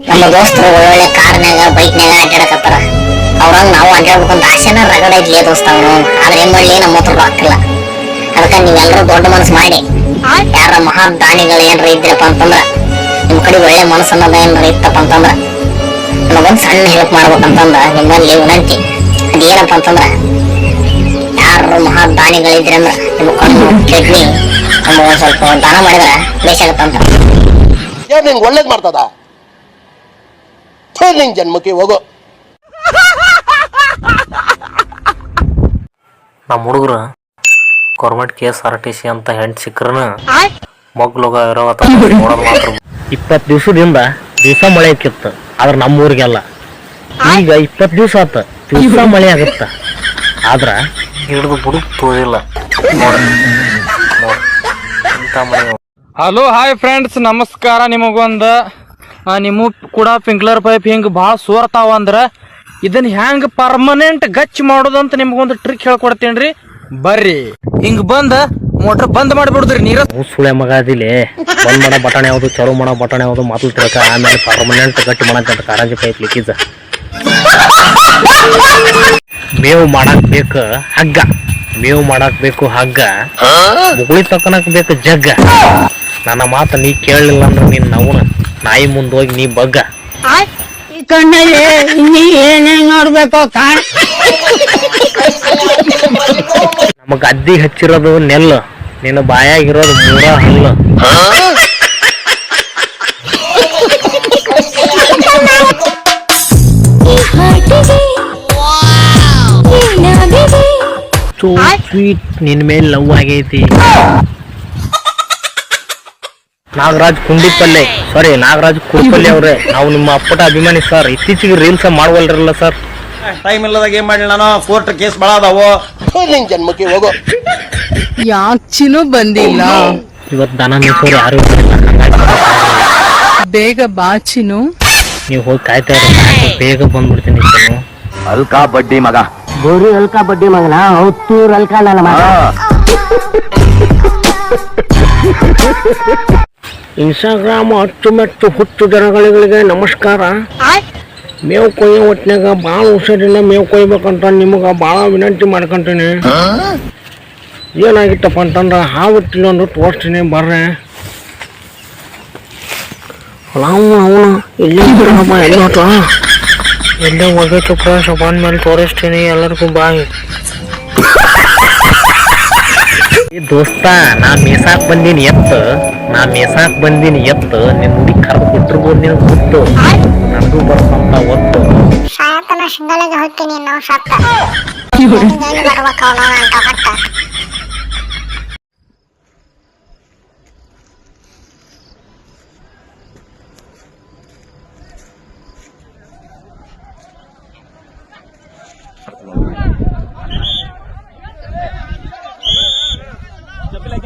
ನಮ್ಮ ದೋಸ್ತರು ಒಳ್ಳೊಳ್ಳೆ ಕಾರ್ನಾಗ ಬೈಕ್ನಾಗ ಅಡ್ಡಾಡಕತ್ತಾರ. ಅವ್ರಂಗ ನಾವು ಅಡ್ಡಾಡ್ಬೇಕಂತ ಆಸೆನ ರಗಡ ಇದ್ಲೇ ದೋಸ್ತ ಅವನು. ಆದ್ರೆ ಏನ್ ಮಾಡ್ಲಿ, ನಮ್ಮ ಹತ್ರ ಆಗ್ತಿಲ್ಲ. ಅದಕ್ಕೆ ನೀವೆಲ್ಲರೂ ದೊಡ್ಡ ಮನಸ್ಸು ಮಾಡಿ ಯಾರ ಮಹಾನ್ ದಾನಿಗಳು ಏನ್ರ ಇದ್ರಪ್ಪ ಅಂತಂದ್ರ, ನಿಮ್ ಕಡೆ ಒಳ್ಳೆ ಮನಸ್ಸನ್ನೋದ ಏನಾರ ಇತ್ತಪ್ಪ ಅಂತಂದ್ರ ನಮಗೊಂದ್ ಸಣ್ಣ ಹೆಲ್ಪ್ ಮಾಡ್ಬೇಕಂತಂದ ನಿಮ್ಮಲ್ಲಿ ವಿನಂತಿ. ಅದೇನಪ್ಪ ಅಂತಂದ್ರ, ಯಾರು ಮಹಾನ್ ದಾನಿಗಳಿದ್ರೆ ಅಂದ್ರ ನಿಮ್ ಕಣ್ಣು ಕಿಡ್ನಿ ನಮಗೊಂದ್ ಸ್ವಲ್ಪ ದಾನ ಮಾಡಿದ್ರ ಬೇಸಾಗತ್ತಂತ. ಏನ್ ನಿಂಗೆ ಒಳ್ಳೇದ್ ಮಾಡ್ತದ? ನಿನ್ ಜನ್ಮಕ್ಕೆ ಹೋಗೋ. ನಮ್ಮ ಹುಡುಗರು ಗೌರ್ಮೆಂಟ್ KSRTC ಅಂತ ಹೆಣ್ಣು ಸಿಕ್ಕರನ ಮಗ್ಲೋಗ ಇರೋ ನೋಡೋದು ಮಾತ್ರ. 20 ದಿವಸದಿಂದ ಮಳೆ ಆಕಿತ್ತು, ಆದ್ರೆ ನಮ್ಮೂರಿಗೆಲ್ಲ ಈಗ 20 ದಿವಸ ಆತ ದಿವಸ ಮಳೆ ಆಗತ್ತ, ಆದ್ರ ಹಿಡಿದು ಬುಡುಕ್ ತೋದಿಲ್ಲ. ಹಲೋ ಹಾಯ್ ಫ್ರೆಂಡ್ಸ್, ನಮಸ್ಕಾರ. ನಿಮಗೊಂದು ನಿಮ್ಮ ಕೂಡ ಸ್ಪ್ರಿಂಕ್ಲರ್ ಪೈಪ್ ಹಿಂಗೆ ಭಾಳ ಸೋರ್ತಾವ ಅಂದ್ರೆ ಇದನ್ನ ಹೆಂಗೆ ಪರ್ಮನೆಂಟ್ ಗಚ್ ಮಾಡೋದಂತ ನಿಮ್ಗೊಂದು ಟ್ರಿಕ್ ಹೇಳ್ಕೊಡ್ತೀನಿ ರೀ. ಬರ್ರಿ, ಹಿಂಗ್ ಬಂದ ಮೋಟ್ರ್ ಬಂದ್ ಮಾಡಿಬಿಡುದ್ರಿ. ನೀರ ಸುಳೆ ಮಗ ಅದಿಲೆ ಬಂದ್ ಮಾಡೋ ಬಟನ್ ಯಾವುದು, ಚಲೋ ಮಾಡೋ ಬಟನ್ ಯಾವುದು ಮೊದಲು ತಿಳ್ಕ, ಆಮೇಲೆ ಪರ್ಮನೆಂಟ್ ಗಟ್ಟಿ ಮಾಡಂತ ಕಾರಂಜಿ ಪೈಪ್ ಲಿಕ್ಕಿದ. ಮೇವು ಮಾಡಕ್ ಬೇಕು ಹಗ್ಗ, ಮೇವು ಮಾಡಕ್ ಬೇಕು ಹಗ್ಗ, ಮುಗುಳಿ ತಕ್ಕನಕ್ ಬೇಕು ಜಗ್ಗ. ನನ್ನ ಮಾತು ನೀ ಕೇಳಲಿಲ್ಲ ಅಂದ್ರೆ ನೀನ್ ನವನ ನಾಯಿ ಮುಂದೆ ಹೋಗಿ ನೀ ಬಗ್ಗ. ಈ ಕಣ್ಣಲ್ಲಿ ಇನ್ನೀ ಏನೇನ್ ನೋಡ್ಬೇಕು ಕಾಣ. ನಮ್ಮ ಗದ್ದಿಗೆ ಹಚ್ಚಿರೋದು ನೆಲ್ಲು, ನಿನ್ನ ಬಾಯಾಗಿರೋದು 3 ಹಲ್ಲು. ಸ್ವೀಟ್ ನಿನ್ ಮೇಲೆ ಲವ್ ಆಗೈತಿ. ನಾಗರಾಜ್ ಕುಂಡಿಪಲ್ಲೆ, ಸಾರಿ ನಾಗರಾಜ್ ಕುಡಿಪಲ್ಲೆ ಅವ್ರೆ, ನಾವು ನಿಮ್ಮ ಅಪ್ಪಟ ಅಭಿಮಾನಿ ಸರ್. ಇತ್ತೀಚೆಗೆ ರೀಲ್ಸ್ ಮಾಡವಲ್ರಲ್ಲ ಸರ್. ಟೈಮ್ ಇಲ್ಲದಾಗ ಏನ್ ಮಾಡಿ ನಾನು ಕೋರ್ಟ್ ಕೇಸ್ ಭಾಳ ಅದಾವು. ನಿನ್ ಜನ್ಮಕ್ಕೆ ಹೋಗೋ. ಯಾಚಿನೂ ಬಂದಿಲ್ಲ. ಇವತ್ತು ದನ ಮೇಸೋರು ಯಾರು ಬೇಗ ಬಾಚಿನು. ನೀವು ಹೋಗಿ ಕಾಯ್ತಾ ಇರೋ, ಬೇಗ ಬಂದ್ಬಿಡ್ತೀನಿ. ಅಲ್ಕಾ ಬಡ್ಡಿ ಮಗ, ಗೋರಿ ಅಲ್ಕಾ ಬಡ್ಡಿ ಮಗನ, ಹೊತ್ತೂರ್ ಅಲ್ಕಾ ನನ್ನ ಮಗ. ಇನ್ಸ್ಟಾಗ್ರಾಮ್ ಅಚ್ಚುಮೆಚ್ಚು ಹುಚ್ಚು ಜನಗಳಿಗೆ ನಮಸ್ಕಾರ. ಮೇವು ಕೊಯ್ಯೋ ಹೊತ್ನಾಗ ಭಾಳ ಹುಷಾರಿಲ್ಲ ಮೇವು ಕೊಯ್ಬೇಕಂತ ನಿಮಗೆ ಭಾಳ ವಿನಂತಿ ಮಾಡ್ಕೊಂತೀನಿ. ಏನಾಗಿತ್ತಪ್ಪ ಅಂತಂದ್ರೆ ಹಾವಿಟ್ಟಿಲ್ಲ ಒಂದು ತೋರಿಸ್ತೀನಿ ಬರ್ರೆ. ಅವನು ಎಲ್ಲೇ ಎಲ್ಲೇ ಹೋಗೈತು ಫ್ರೆಂಡ್ಸ್, ಬಂದ್ಮೇಲೆ ತೋರಿಸ್ತೀನಿ ಎಲ್ಲರಿಗೂ ಬಾಯ್. ದೋಸ್ತ, ನಾ ಮೇಸಾಕ್ ಬಂದೀನಿ ಎತ್ತು, ನಿನ್ ಹುಡುಗಿ ಕರೆದು ಕೊಟ್ಟಿರ್ಬೋದು ನಿನಗೆ ಗೊತ್ತು. ನಂದು ಬರ್ತಂತ ಒತ್ತು ಸಾಯತನ ಶಿಂಗಲೆಗೆ ಹೋಗ್ತೀನಿ ನಾವು ಸತ್ತ ಬರ್ಬೇಕು ಅವನ ಅಂತ ಹೊತ್ತ. ಚಪ್ಪಲಿ